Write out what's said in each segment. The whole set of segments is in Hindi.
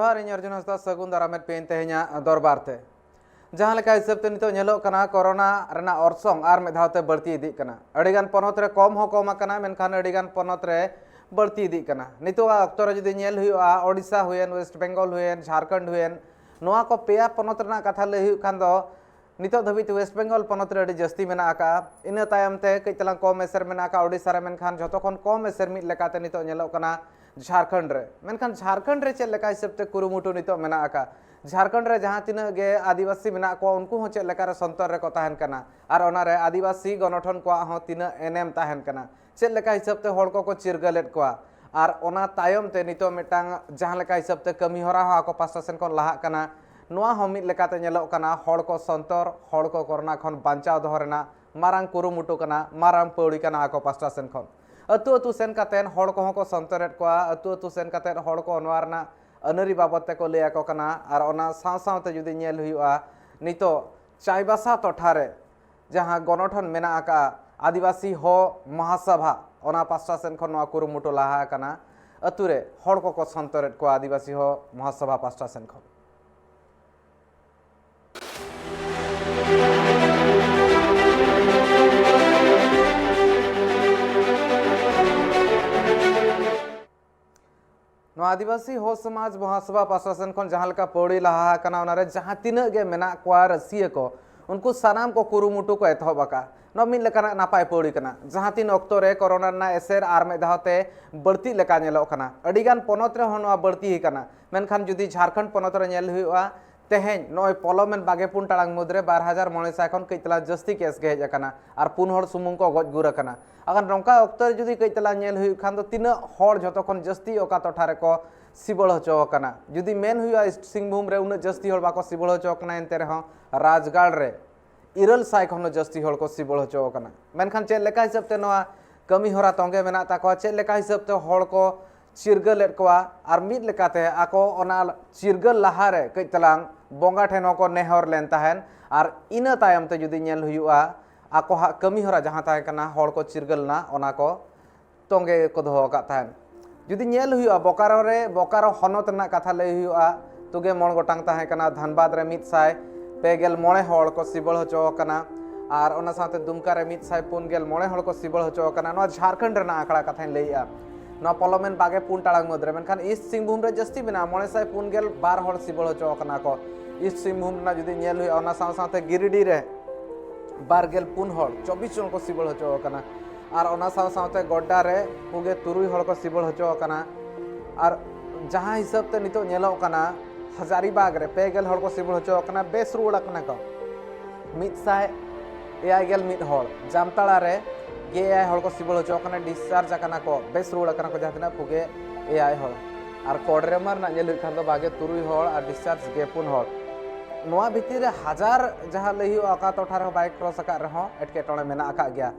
जोहार इन अर्जुन हंसदा सगुन दारामेद पेन तेहना दरबारते जहाँ लेका हिसाब ते नितो नेलो कना कोरोना रेना ऑर्सोंग आर में धावते बढ़ती इदी कना अड़ीगान पनोत रे कम हो कम कना मेनखान अड़ीगान पनोत रे बढ़ती इदी कना नितो अक्तो रे जुदी नेल हुआ ओडिशा हुएन वेस्ट बेंगल हुएन झारखंड हुएन नोआ को पेया पनोत रेना कथा ले हुई खान दो नितो धबित वेस्ट बेंगल पनोत रे अड़ी जस्ती मेना आका इन तायम ते कई तलांग कम एसर मेना आका ओडिशा रे मेनखान जतो खन कम एसर मिद लेकाते नितो नेलो कना झारखंड रे मेनखान झारखंड रे चेक लेका हिसाब ते कुरुमुटु नितो मेना आका झारखंड रे जहाँ तीन गे आदिवासी मेना को उनको हो चेक लेका संतर रे को ताहन कना आर ओना रे आदिवासी गणठन को हो तीन एनएम ताहन कना चेक लेका हिसाब ते होड़ को चिरगलेट को आर ओना तायम ते नितो मिटांग जहाँ लेका हिसाब ते कमी होरा हो आको पास्टा सेन को लाहा कना नोआ हो मिद लेकाते नेलो कना होड़ को संतर होड़ को कोरोना खन बांचाव दोह रेना मारांग कुरुमुटु कना मारांग पौड़ी कना आको पास्टा सेन खन अतु अतु सेन कातेन होड़ को संतरेट को अतु अतु सेन कातेन होड़ को अनवारना अनरी बाबत ते को लेया को कना आर ओना साव साव ते जुदी नेल हुआ नितो चाइबासा टोठारे जहाँ गणठन मेना आका आदिवासी हो महासभा ओना पास्टा सेन खन नोआ कुरुमुटु लाहा कना अतुरे होड़ को संतरेट को आदिवासी हो महासभा पास्टा सेन खन आदिवासी हो समाज महासभा पाशासन खन जहाँ लेका पौड़ी लहा कना ओनारे जहाँ तीना गे मेना को रसिया को उनको सानाम को कुरुमुटु को एतहबका न मिद लेकाना नापाय पौड़ी कना जहाँ तीन अक्तो रे कोरोना ना एसेर आर में धावते बढ़ती लेका नेलो कना अड़ीगान पनोत रे होनवा बढ़ती ही कना मेनखान जुदी झारखंड पनोत रे नेल हुआ तेहें नय पलमेन 22 टांग मुद्रे 12,900 खन कईतला जस्ती केस गे हेजना और 4 हड़ सुमुंग को गज गुर कना अगर नौका अक्तर जुदी कईतला नेल हुई खान तो तीना हड़ जतो खन जस्ती ओका टोठारे को सिबल हचो कना जुदी मेन हुआ ईस्ट सिंहभूम रे उन जस्ती हड़ बाको सिबल हचो कना एनते रह राजगढ़ रे 1,000 खन जस्ती हड़ को सिबल हचो कना मेनखान चेक लेका हिसाब ते नोआ कमी होरा तोंगे मेना ताको चेक लेका हिसाब ते हड़ को चिरगलेट को आर मिद लेकाते आको ओना चिरगल लहारे कईतलांग बोंगा ठेन को नेहर लेन ताहन आर इन तायम ते जुदी नेल हुआ आको हा कमी होरा जहाँ ताहे कना हड़ को चिरगल ना ओना को तोंगे को दोहो का ताहन जुदी नेल हुआ बोकारो हनत ना कथा ले हुआ तुगे मन गोटांग ताहे कना धनबाद रे 159 हड़ को सिबल हचो कना आर ओना साथे दुमका रे 159 हड़ को सिबल हचो कना नो झारखंड रे आंकड़ा कथा लेया ना पलमेन 22 टांग मुद्रे मेनखान ईस्ट सिंहभूम रे जस्ती बिना 952 हड़ सिबल हचो कना को ईस्ट सिंहभूम ना जुदी नेल हुआ ओना साथे गिरिडीह रे 24 हड़ 24 जन को सिबल हचो कना आर ओना साथे गोड्डा रे पुगे 3 हड़ को सिबल हचो कना आर जहाँ हिसाब ते नितो नेलो कना हजारीबाग रे 2 हड़ को सिबल हचो कना बेस रुड़ा कना को 151 हड़ जामताड़ा रे 2 हड़ को सिबल हचो कना डिस्चार्ज कना को बेस रुड़ा कना को जहाँ पुगे 2 हड़ आर कोडरेमर ना नेल खान दो 23 हड़ और डिस्चार्ज 4 हड़ नोआ भितर हजार जहाँ लही अका टोठा रे बाइक क्रॉस अका रहो एटकेटोणे मेना अका गया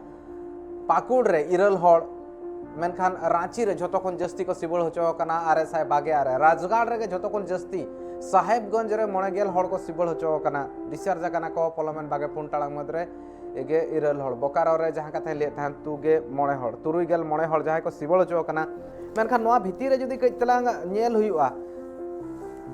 पाकुड़ रे 1 हड़ मेनखान रांची रे जतो खन जस्ती को सिबल हचो कना 222 राजगढ़ रे जतो खन जस्ती साहेबगंज रे 9 हड़ को सिबल हचो कना डिस्चार्ज कना को पलमेन 22 टांग मुद्रे 1 हड़ बोकारो रे जहाँ कथा ले थान 9 हड़ 9 हड़ जहाँ को सिबल हचो कना मेनखान नोआ भितर रे जुदी कईतलांग नेल हुआ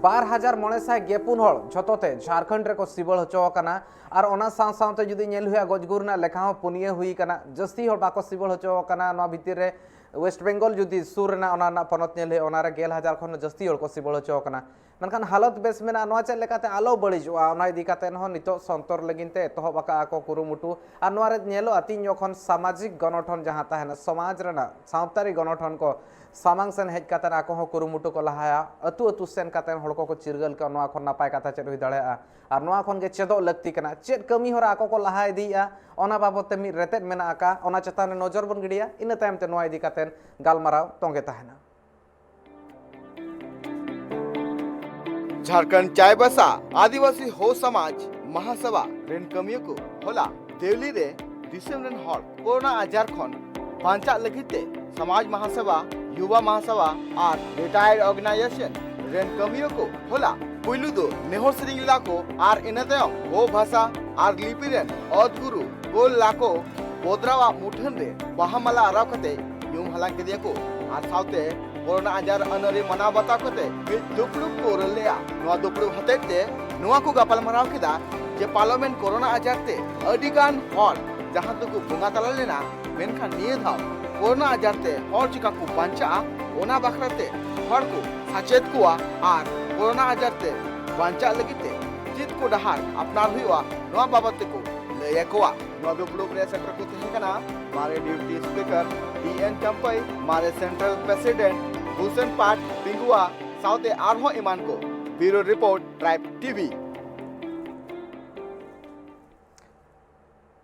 12,954 हड़ जतोते झारखंड रे को सिबल हचो कना आर ओना साथे जुदी नेल हुआ गजगुर ना लेखा हो पुनिया हुई कना जस्ती हड़ बाको सिबल हचो कना नोआ भितर रे वेस्ट बेंगल जुदी सुर ना ओना पनत नेल ओना रे 1,000 खन जस्ती हड़ को सिबल हचो कना मेनखान हालत बेस मेना नोआ चेक लेकाते आलो बड़ीजोआ ओना इदी काते न नितो संतर लगिनते तोहबका आको कुरुमुटु आर नोआ रे नेलो अतिन जखन सामाजिक गणठन जहाँ ताहेना समाज रेना सावतारी गणठन को सामांग सेन हेज काते आको हो कुरुमुटु को लहाया अतु अतु सेन काते हड़ को चिरगल के नोआ खन नापाय कथा चेद हुई दाड़ेया आर नोआ खन गे चेदो लगती कना चेद कमी होरा आको को लहा इदिया ओना बाबत ते मिद रेतेद मेना आका ओना चेतान नजर बन गिडिया इन तायम ते नोआ इदी काते गालमाराव तोंगे ताहेना झारखंड चाइबासा आदिवासी हो समाज महासभा रेन कमियो को होला देवली रे दिसम रेन हड़ कोरोना आजार खन बांचा लगिते समाज महासभा युवा महासभा और रिटायर्ड ऑर्गेनाइजेशन रेन कमियो को होला पुइलु दो नेहर सेरिंग लाको और इनतेम हो भाषा और लिपि रेन अदगुरु गोल लाको बोदरावा मुठन रे बाहामाला आराव कते यूम हलांग केदिया को और साउते कोरोना आजार अनरी मना बता कोते मिद दुपड़ुब को रलेया नवा दुपड़ुब हतेते नवा को गापालमाराव केदा जे पार्लियामेंट कोरोना आजार ते अडिगान हॉल जहां तक बुंगा तला लेना मेनखान निये धाव कोरोना आजार ते हॉल चिका को बांचा ओना बाखराते हॉल को सचेत कुआ आर कोरोना आजार ते बांचा लगिते चित को डहार अपनार हुआ नवा बाबत को लय कोआ नवा दुपड़ुब रे सेंटर को तहकना मारे डिप्टी स्पीकर डीएन चंपई मारे सेंट्रल प्रेसिडेंट भूषण पाट पिंगुआ साउते आरहो ईमान को ब्यूरो रिपोर्ट ट्राइब टीवी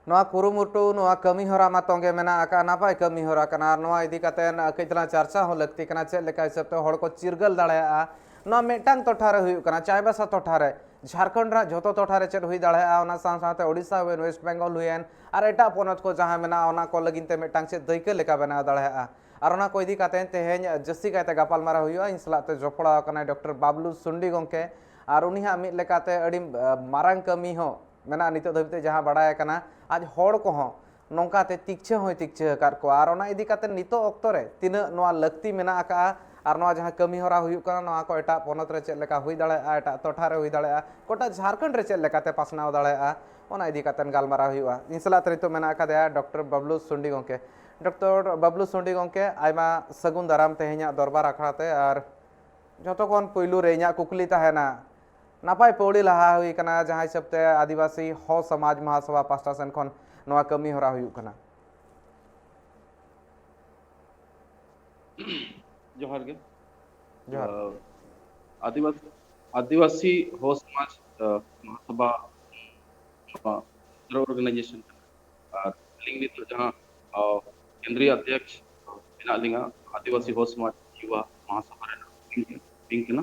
नवा कुरुमुटु नवा कमी होरा मा तोंगे मेना आका नापाय कमी होरा कना नवा इदी कातेन कइतला चर्चा हो लगती कना चेक लेका हिसाब ते हड़ को चिरगल दाड़ेया नवा मेटांग टोठा रे हुयु कना चायबासा टोठा रे झारखंड रा जोतो टोठा रे चेक हुई दाड़ेया ओना साथे ओडिसा हुएन वेस्ट बेंगल हुएन आर एटा पोनत को जहां मेना ओना को लगिनते मेटांग से दैके लेका बना दाड़ेया आर ओना को इदी कातेन तेहेन जस्सी काते गापाल मारा हुयु इंसलाते जोपड़ा कना डॉक्टर बाबलू सुंडी गोंके आर उनिहा मिद लेकाते अडी मारांग कमी हो मेना नितो धबते जहां बड़ाय कना आज हड़ को हो नौकाते तिक्छे हो तिक्छे कार को आर ओना इदी काते नितो ऑक्तो रे तिना नोआ लगती मेना आका आर नोआ जहां कमी होरा हुयु कना नोआ को एटा पोनत रे चेक लेका हुई दाड़ेया एटा टोठा रे हुई दाड़ेया कोटा झारखंड रे चेक लेकाते पासनाव दाड़ेया ओना इदी काते गालमारा हुयुआ इंसला तरितो मेना आका दया डॉक्टर बबलू सुंडी गोंके डॉक्टर बबलू सुंडी गोंके आयमा सगुन दाराम तेहे냐 दरबार आखड़ाते आर जतो कोन पहलू रे इᱧᱟ कुकली ताहेना नापाय पौड़ी लहा हुई कना जहां हिसाबते आदिवासी हो समाज महासभा पास्टा सेन खन नवा कमी होरा हुयु कना जोहार के जोहार आदिवासी हो समाज महासभा ऑर्गेनाइजेशन और लिंग नित जहां केंद्रीय अध्यक्ष मेना लिंगा आदिवासी हो समाज युवा महासभा रे लिंग कना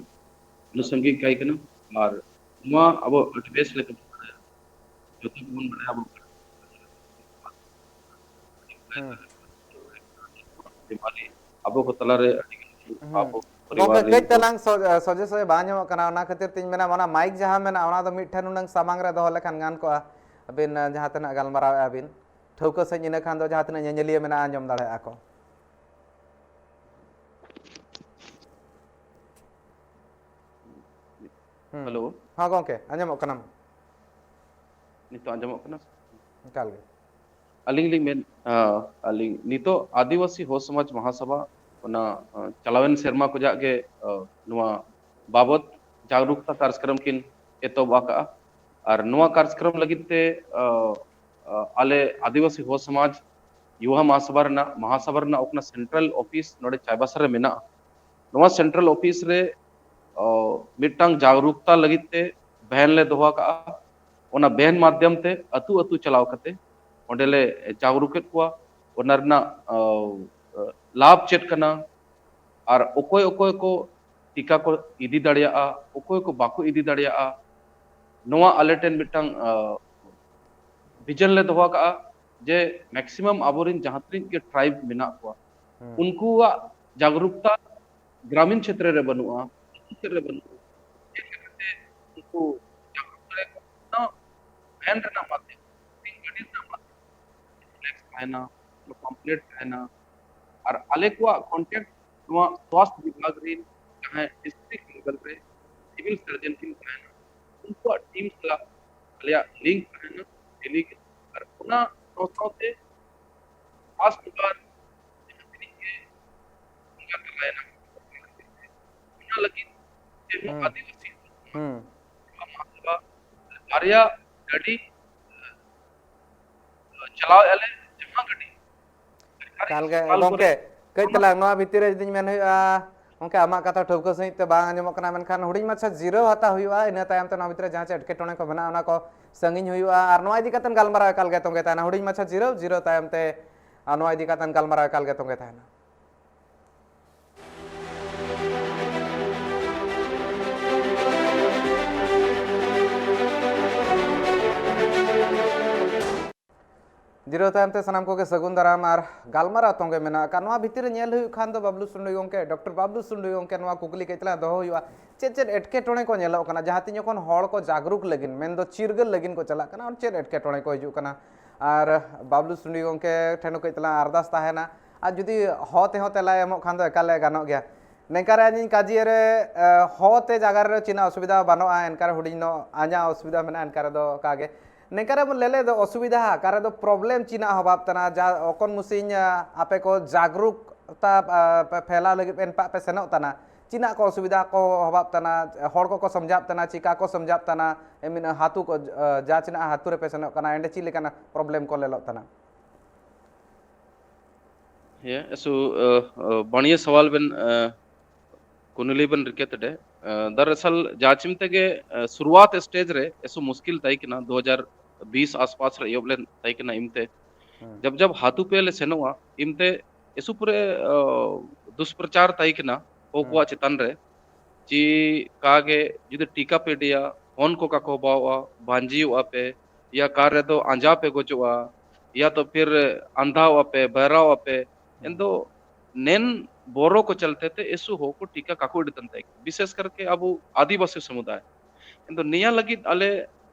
अनुसंगिक काय कना और नुआ अब बेस लेके जो तक मन बने अब दिवाली अब को तला रे अब गोंके कई तलांग सोजे सोजे बाño कना ओना खातिर तिन मेना माना माइक जहां मेना ओना दो मिठन उनंग सामांग रे दोहो लेखान गान को अबिन जहां तना गालमाराव अबिन ठौको से इना खान दो जहां तना ñeñeलिए मेना आंजम दाड़े आको हेलो हां गोंके आंजम कना नितो आंजम कना काल गे अलिंग लिंग में अलिंग नितो आदिवासी हो समाज महासभा ओना चलावेन शर्मा को जाके नुआ बाबत जागरूकता कार्यक्रम किन एतोबाका और नुआ कार्यक्रम लगिते आले आदिवासी हो समाज युवा महासभा रना ओकना सेंट्रल ऑफिस नोडे चायबासा रे मेना नुआ सेंट्रल ऑफिस रे मिटांग जागरूकता लगिते बहन ले दोहा का ओना बहन माध्यम ते अतु अतु चलाव कते ओंडेले जागरूकत कुआ ओनरना लाभ चेक कना और ओकोय ओकोय को टीका को इदी दाड़िया ओकोय को बाको इदी दाड़िया नोआ आलेटेन मिटांग विजन ले दोहा का जे मैक्सिमम आबोरिन जहात्रिन के ट्राइब मेना कुआ उनको जागरूकता ग्रामीण क्षेत्र रे बनुआ क्षेत्र रे बनु उनको जागरूकता ना बहन रना माध्यम कहना कंप्लीट कहना और आले को कांटेक्ट नवा स्वास्थ्य विभाग रे जहां डिस्ट्रिक्ट लेवल पे सिविल सर्जन किन कहना उनको टीम सला आलिया लिंक कहना डेली और पुना नौते स्वास्थ्य विभाग के उनका कहना उना लगी जे आदिवासी महासभा आर्या गडी चलाव आले काल गे गोंके कई तलांग नोआ भितिर रे दिन मेन हुआ ओंके आमा कथा ठौको सहित ते बांग आंजमो कना मेनखान हुडिंग माछा जीरो हता हुआ इना तायम ते नोआ भितर जहां एटके टोने को बना ओना को संगिन हुआ आर नोआ इदी कतन गालमारा काल गे तोंगे ताना हुडिंग माछा जीरो जीरो तायम ते नोआ इदी कतन गालमारा काल गे तोंगे ताना जीरो तायम ते सनाम को के सगुन दाराम आर गालमारा तोंगे मेना कानवा भितिर नेल हुई खान दो बबलू सुंडई गोंके डॉक्टर बबलू सुंडई गोंके नवा कुकली केतला दो हुआ चेत एटके टोणे को नेलो कना जहां ती जखन हड़ को जागरूक लगिन मेन दो चिरगल लगिन को चला कना और चेत एटके टोणे को हिजु कना आर बबलू सुंडई गोंके ठेनो केतला अरदास ताहेना आ जुदी होते होते ला एमो खान दो एकाले गानो गया नेंकारे आनी काजी रे होते जगह रे चिना असुविधा बनो एनकार हुडिनो आजा असुविधा मेना एनकार दो कागे नेंकारे बो लेले दो असुविधा कारे दो प्रॉब्लम चिना हबाब तना जा ओकन मुसिन आपे को जागरूकता फैला लगे पेन पे सेनो तना चिना को असुविधा को हबाब तना हड़ को समझाब तना चिका को समझाब तना एमिन हाथू को जा चिना हाथू रे पे सेनो कना एंडे चिले कना प्रॉब्लम को लेलो तना ये ऐसो बढ़िया सवाल बन कुनुली बन रिकेत डे दरअसल जाचिम तके शुरुआत स्टेज रे ऐसो मुश्किल तय कि ना 2020 आसपास रे योबले तय कि ना इमते जब हाथू पे ले सेनोआ इमते ऐसो पूरे दुष्प्रचार तय कि ना ओकुआ चितन रे जी कागे जुदे टीका पेडिया होन को का को बावा भांजी पे या कार्य तो अंजा पे गोचुआ या तो फिर अंधा पे बहरा पे इंदो नेन बोरो को चलते थे ऐसु हो को टीका काको इडतंते विशेष करके अब आदिवासी समुदाय इंदो निया लगी अले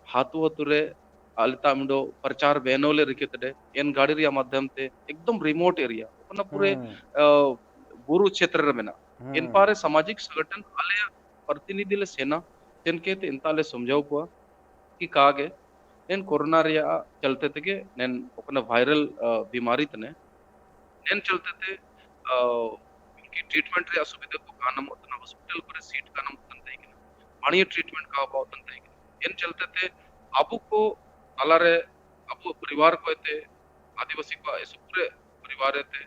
हाथु हतुरे अलिता मिडो प्रचार बेनोले रिकेतडे एन गाड़ी रिया माध्यम ते एकदम रिमोट एरिया अपना पूरे बुरु क्षेत्र रे मेना इन पारे सामाजिक संगठन अले प्रतिनिधि ले सेना जिनके ते इंताले समझाओ पुआ कि कागे नेन कोरोना रिया चलते थे के नेन अपना वायरल बीमारी तने नेन चलते थे इनकी ट्रीटमेंट रे असुविधा को कानम उतना हॉस्पिटल पर सीट कानम उतना तय कि पानी ट्रीटमेंट का अभाव उतना तय कि इन चलते थे आपू को अलारे आपू परिवार को थे आदिवासी को ऐसे पूरे परिवार थे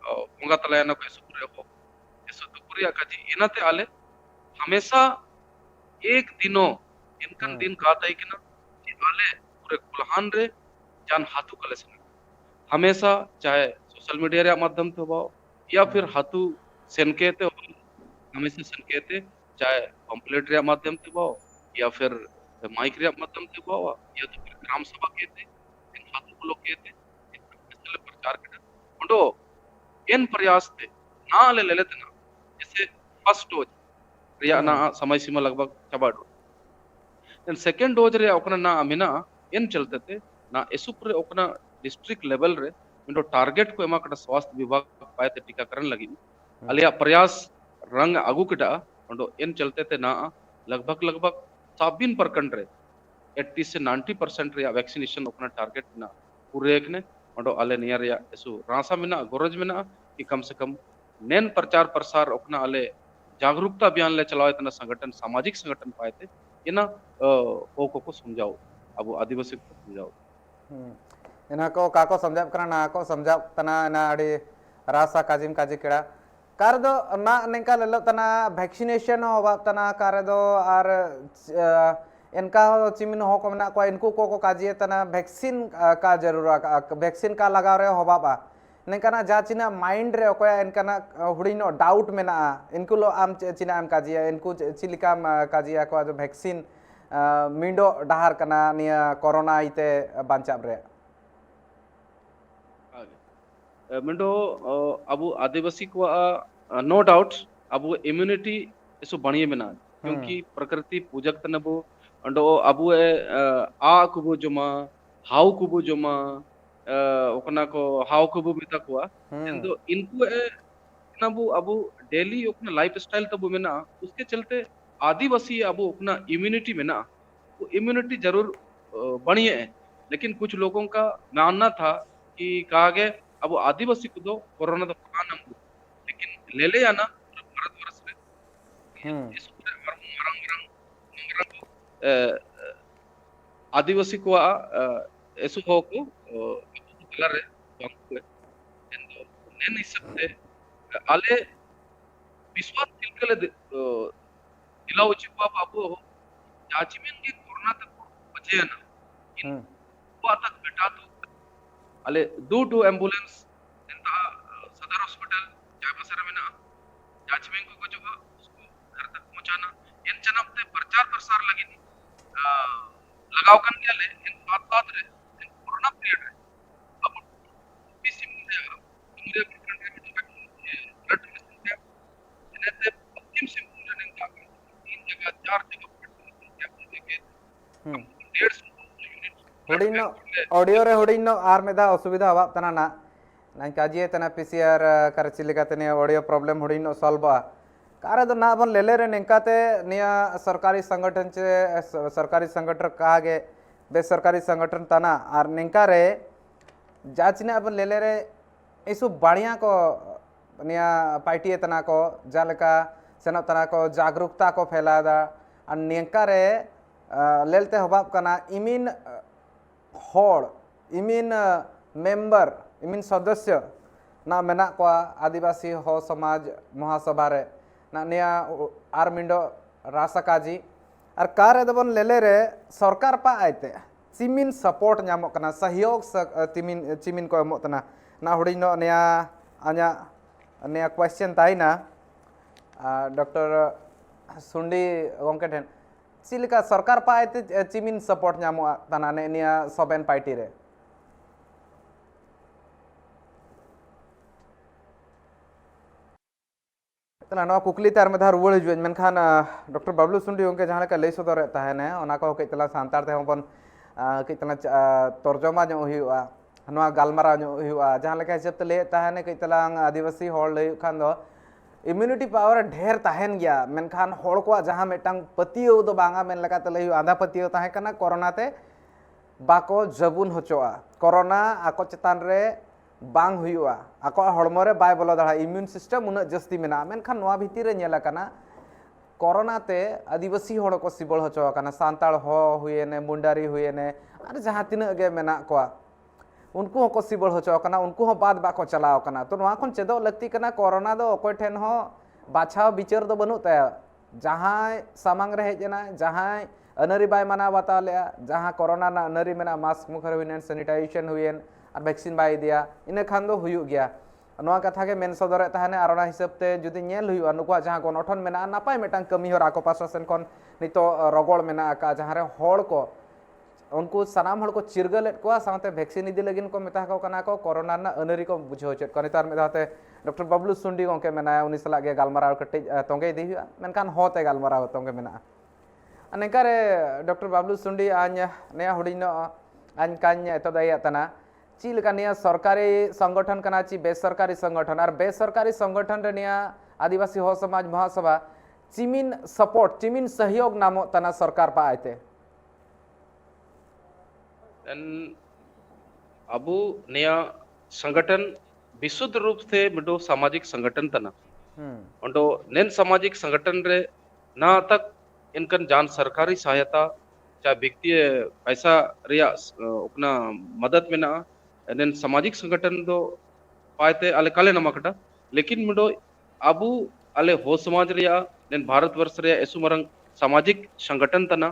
पोंगा तलायना को ऐसे पूरे हो ऐसे तो पूरी आकाजी इनाते आले हमेशा एक दिनों इनकन दिन कहता है कि ना कि आले पूरे कुलहान रे जान हाथू कले से हमेशा चाहे सोशल मीडिया रे माध्यम से हो या फिर हाथू सेनकेते हो हमेशा सेनकेते चाहे पंपलेट रे माध्यम से हो या फिर माइक रे माध्यम से हो या तो फिर ग्राम सभा कहते इन हाथू को लोग कहते इसले प्रचार करते उंडो इन प्रयास थे ना ले लेते ना जैसे फर्स्ट डोज रिया ना समय सीमा लगभग चबा डोज इन सेकंड डोज रे ओकना ना अमिना इन चलते थे ना एसुपुरे ओकना डिस्ट्रिक्ट लेवल रे मिंडो टारगेट को एमा कटा स्वास्थ्य विभाग पाए थे टीकाकरण लगी अलिया प्रयास रंग आगु कटा मिंडो इन चलते थे ना लगभग 70% रे 80 से 90% रे वैक्सीनेशन ओकना टारगेट ना पूरे एकने मिंडो अले नियर या एसु रासा मिना गोरज मिना कि कम से कम नेन प्रचार प्रसार ओकना अले जागरूकता अभियान ले चलाओ इतना संगठन सामाजिक संगठन पाए थे ये ना को समझाओ अब आदिवासी को समझाओ इना को काको समझाब करा ना को समझाब तना ना अड़ी रासा काजिम काजी केड़ा कार दो ना नेका लेलो तना वैक्सीनेशन हो बाप तना कार दो आर इनका चिमिन हो को ना को इनको को काजी तना वैक्सीन का जरूरत वैक्सीन का लगा रहे हो बाबा नेका ना जा चिना माइंड रे को इनका ना हुडिनो डाउट में ना इनको लो आम चिना आम काजी इनको चिलिका काजी को जो वैक्सीन मिंडो डहार कना निया कोरोना इते बांचाब रे मिंडो अब आदिवासी को नो डाउट अब इम्यूनिटी इसो बढ़िया बना क्योंकि प्रकृति पूजक तनबो अंडो अब आ कुबो जुमा हाउ कुबो जुमा ओकना को हाउ कुबो बिता को इनको नबो अब डेली ओकना लाइफस्टाइल तबो में ना उसके चलते आदिवासी अब ओकना इम्यूनिटी में ना वो इम्यूनिटी जरूर बढ़िया है लेकिन कुछ लोगों का मानना था कि कहा गया अब आदिवासी को दो कोरोना तो पकाना लेकिन ले आना भारतवर्ष में इस आदिवासी को ऐसो हो को कलर है नेन इससे आले विश्वास तिलकले दिलाओ चिपा बाबू जाचिमेन के कोरोना तक बचे ना वो तक बेटा तो अले दू टू एम्बुलेंस इंता सदर हॉस्पिटल जाबसर में ना जाचमें को जो उसको घर तक पहुंचाना इन जनम ते प्रचार प्रसार लगी लगाव कन के ले इन बात रे इन कोरोना पीरियड रे अब पीसी मुझे कंट्री में ब्लड मिशन है इन्हें ते पश्चिम सिंह ने का 3 जगह 4 जगह कैंप देके 150 हुडिनो ऑडियो रे हुडिनो आर मेदा असुविधा हवा तना ना ना काजिए तना पीसीआर कर चिलिका तने ऑडियो प्रॉब्लम हुडिनो सॉल्व बा कार दो ना बन लेले रे निकाते निया सरकारी संगठन चे सरकारी संगठन कहा गे बेसरकारी संगठन तना और निका रे जाचने अपन लेले रे ऐसु बढ़िया को निया पार्टी तना को जालका सेना तना को जागरूकता को फैलादा और निका रे लेलते हबाब कना इमिन होड़ इमिन मेंबर इमिन सदस्य ना मेना को आदिवासी हो समाज महासभा रे ना निया आर मिंडो रासकाजी और कार दबन लेले रे सरकार पा आयते चिमिन सपोर्ट नामो कना सहयोग चिमिन को एमो तना ना हुडिनो निया आ냐 निया क्वेश्चन ताइना डॉक्टर सुंडी गोंके ठेन चिलिका सरकार पा आयते चिमिन सपोर्ट नामो तना ने निया सोबेन पार्टी रे तना नवा कुकली तार में धा रुवड़ जुएन मेनखान डॉक्टर बबलू सुंडी उनके जहाँ लेका लई सदर तहने ओना को कई तला सांतार ते हबन कई तला तर्जमा जो हुआ नवा गालमारा जो हुआ जहाँ लेका हिसाब ते ले तहने कई तला आदिवासी होड़ लई खान दो इम्यूनिटी पावर ढेर तहन गया मेनखान होड़ को जहाँ मेटांग पतियो दो बांगा मेन लेका ते लई आधा पतियो तहे कना कोरोना ते बाको जबुन होचोआ कोरोना आको चेतान रे बांग हुआ आको हड़मो रे बाय बोलो दाड़ा इम्यून सिस्टम उन जस्ती मेना मेनखान नवा भितिर रे नेला कना कोरोना ते आदिवासी होड़ को सिबल होचो कना सांताल हो हुएने मुंडारी हुएने और जहाँ तिना गे मेना को उनको हो को सिबल होचो कना उनको हो बाद बाको चलाओ कना तो नवा खन चेदो लगती कना कोरोना दो ओकोय ठेन हो बाछाव बिचार दो बनु ते जहाँ सामांग रे हेजना जहाँ अनरी बाय माना बताव ले जहाँ कोरोना ना अनरी मेना मास्क मुखर हुएन सैनिटाइजेशन हुएन और वैक्सीन बाय दिया इन खान दो हुयु गया नवा कथा के मेन सदर तहने और हिसाब ते जुदी नेल हुयु नुकुआ जहाँ गनठन मेना नापाय मेटांग कमी हर आको पासन खन नितो रगड़ मेना का जहाँ रे होड़ को उनको सनाम हड़ को चिरगल को साथे वैक्सीन इदी लगिन को मेता को कना को कोरोना ना अनरी को बुझो चेत को नितार मेदाते डॉक्टर बबलू सुंडी गोंके मेना उनी सला गे गालमाराव कटे तोंगे इदी हुआ मेनखान होते गालमाराव तोंगे मेना अनेकारे डॉक्टर बबलू सुंडी आन नया हुडिनो आन कान तो दया तना चीलका निया सरकारी संगठन कना ची बेसरकारी संगठन और बेसरकारी संगठन रे निया आदिवासी हो समाज महासभा चिमिन सपोर्ट चिमिन सहयोग नामो तना सरकार पा आयते अबु नया संगठन विशुद्ध रूप से मिडो सामाजिक संगठन तना अंडो नेन सामाजिक संगठन रे ना तक इनकन जान सरकारी सहायता चाहे व्यक्ति पैसा रिया अपना मदद में ना नेन सामाजिक संगठन दो पाते अले काले नमकटा लेकिन मिडो अबु अले हो समाज रिया नेन भारतवर्ष रिया एसु मरंग सामाजिक संगठन तना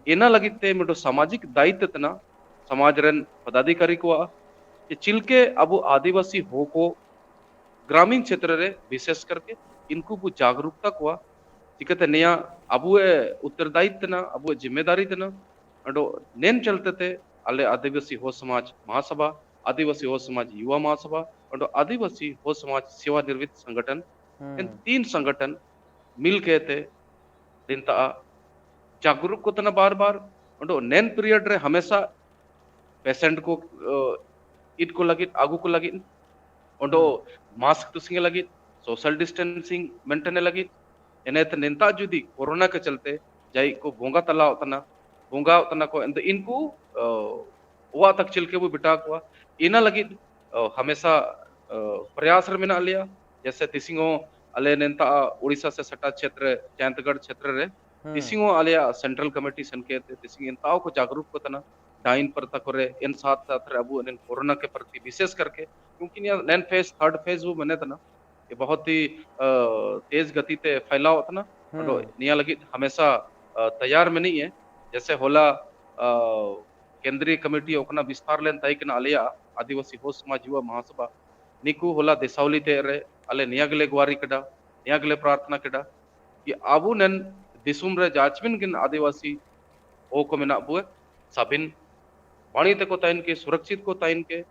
इना लगिते मिडो सामाजिक दायित्व तना समाज रन पदाधिकारी को कि चिलके अबु आदिवासी हो को ग्रामीण क्षेत्र रे विशेष करके इनको वो जागरूकता को चिकते नया अबु उत्तरदायित्व ना अबु जिम्मेदारी तना अडो नेन चलते थे अले आदिवासी हो समाज महासभा आदिवासी हो समाज युवा महासभा और आदिवासी हो समाज सेवानिवृत्त संगठन इन तीन संगठन मिल के थे दिनता जागरूक को तना बार बार और नेन पीरियड रे हमेशा पेशेंट को ईद को लगी आगू को लगी और मास्क तुसिंगे लगी सोशल डिस्टेंसिंग मेंटेन लगी इन्हें नेता जुदी कोरोना के चलते जाई को भोंगा तला तना को इनको वा तक चिल के वो बिटा को इना लगी हमेशा प्रयास में ना लिया जैसे तिसिंगो अले नेता उड़ीसा से सटा क्षेत्र जयंतगढ़ क्षेत्र रे तिसिंगो अलिया सेंट्रल कमेटी संकेत तिसिंग इंताओ को जागरूक को तना डाइन पर तक रे इन साथ साथ अबू इन कोरोना के प्रति विशेष करके क्योंकि नैन फेज थर्ड फेज वो बने तना ये बहुत ही तेज गति ते फैलाव तना और निया लगी हमेशा तैयार में नहीं है जैसे होला केंद्रीय कमेटी ओकना विस्तार लेन तय कना अलिया आदिवासी हो समाज युवा महासभा निकू होला देसावली ते रे अले नियागले गुवारी कड़ा नियागले प्रार्थना कड़ा कि आबू नन दिसुम रे जाचमिन किन आदिवासी ओ को मेना बुए साबिन पानी ते को ताइन के सुरक्षित को ताइन के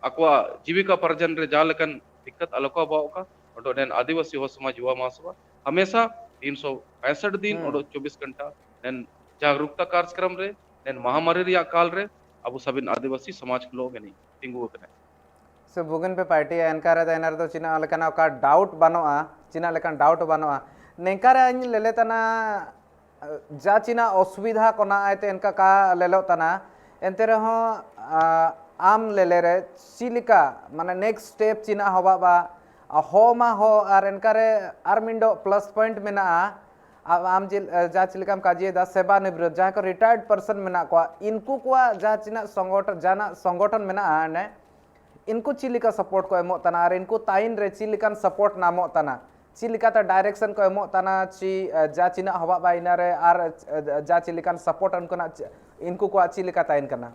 अक्वा जीविका पर्जन रे जालकन दिक्कत अलको बाव का और नन आदिवासी हो समाज युवा महासभा हमेशा 365 दिन और 24 घंटा नन जागरूकता कार्यक्रम रे नन महामारी रिया काल रे अबू सबिन आदिवासी समाज के लोग नहीं तिंगु कने से बुगिन पे पार्टी एनकारे द एनर दो चिना लेकाना का डाउट बनोआ चिना लेकान डाउट बनोआ नेकारे इन लेले तना जा चिना असुविधा कोना आयते इनका का लेलो तना एनते रहो आम लेले रे चिलिका माने नेक्स्ट स्टेप चिना हवा बा हो मा हो आर एनकारे आर मिंडो प्लस पॉइंट मेना आम जा चिलिकाम काजिए दा सेवा निवृत्त जहाँ को रिटायर्ड पर्सन मेना को इनको को जहाँ चिना संगठन जाना संगठन मेना ने इनको चिलिका सपोर्ट को एमो तना और इनको ताइन रे चिलिकान सपोर्ट नामो तना चिलिका ता डायरेक्शन को एमो तना ची जा चिना हवा बा इना रे आर जा चिलिकान सपोर्ट उनको ना इनको को चिलिका ताइन करना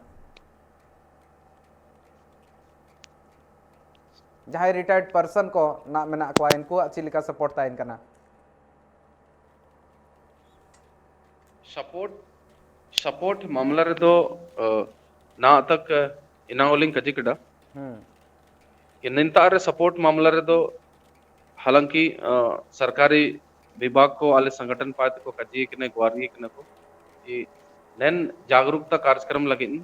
जहाँ रिटायर्ड पर्सन को ना मेना को इनको चिलिका सपोर्ट ताइन करना सपोर्ट मामला रे दो ना तक इनावलिंग कजी कड़ा निंता रे सपोर्ट मामला रे दो हालांकि सरकारी विभाग को आले संगठन पात को कजी कने ग्वारी कने को कि नैन जागरूकता कार्यक्रम लगिन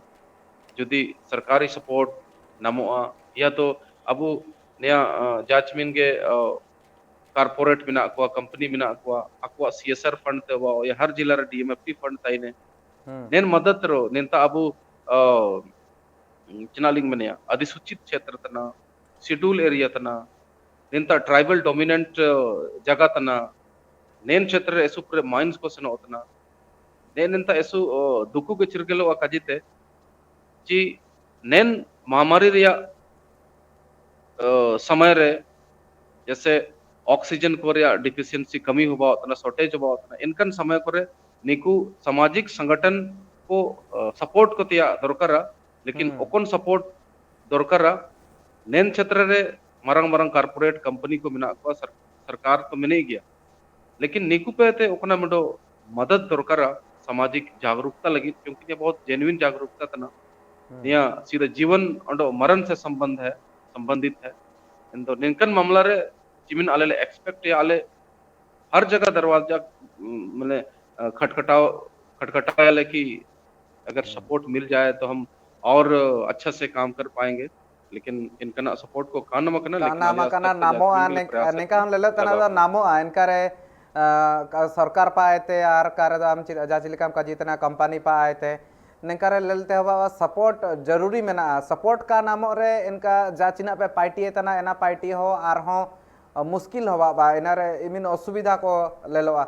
जुदी सरकारी सपोर्ट नमोआ या तो अब नया जाचमिन के कारपोरेट मिना को कंपनी मिना को अक्वा सीएसआर फंड ते वो या हर जिला रे डीएमएफटी फंड ताइने नेन मदद रो नेता अब चिनालिंग मने अधिसूचित क्षेत्र तना शेड्यूल एरिया तना नेता ट्राइबल डोमिनेंट जगह तना नेन क्षेत्र एसु पूरे माइंस को सनो तना नेता एसु दुकु के चिरगलो काजिते जी नेन महामारी रिया समय रे जैसे ऑक्सीजन को रिया डिफिशियंसी कमी हुआ तना शॉर्टेज हुआ तना इनकन समय को रे निकु सामाजिक संगठन को सपोर्ट को तिया दरकार लेकिन ओकन सपोर्ट दरकार नेन क्षेत्र रे मरंग मरंग कारपोरेट कंपनी को मिना को सरकार तो मिने गया लेकिन निकु पे ते ओकना मिडो मदद दरकार सामाजिक जागरूकता लगी क्योंकि ये बहुत जेन्युइन जागरूकता तना या सीधा जीवन अंडो मरण से संबंधित है इन तो निंकन मामला रे जिमिन आले एक्सपेक्ट या आले हर जगह दरवाजा माने खटखटाया कि अगर सपोर्ट मिल जाए तो हम और अच्छा से काम कर पाएंगे लेकिन इनका सपोर्ट को कान मकना नामो निका हम लेले तना नामो इनका रे सरकार पाएते आर कारदाम जाचिलिकाम का जितना कंपनी पाएते निका लेते हवा सपोर्ट जरूरी मेना सपोर्ट का नामो रे इनका जाचिना पे पार्टी तना एना पार्टी हो आर हो मुश्किल हवा बा इना रे इमिन असुविधा को लेलोआ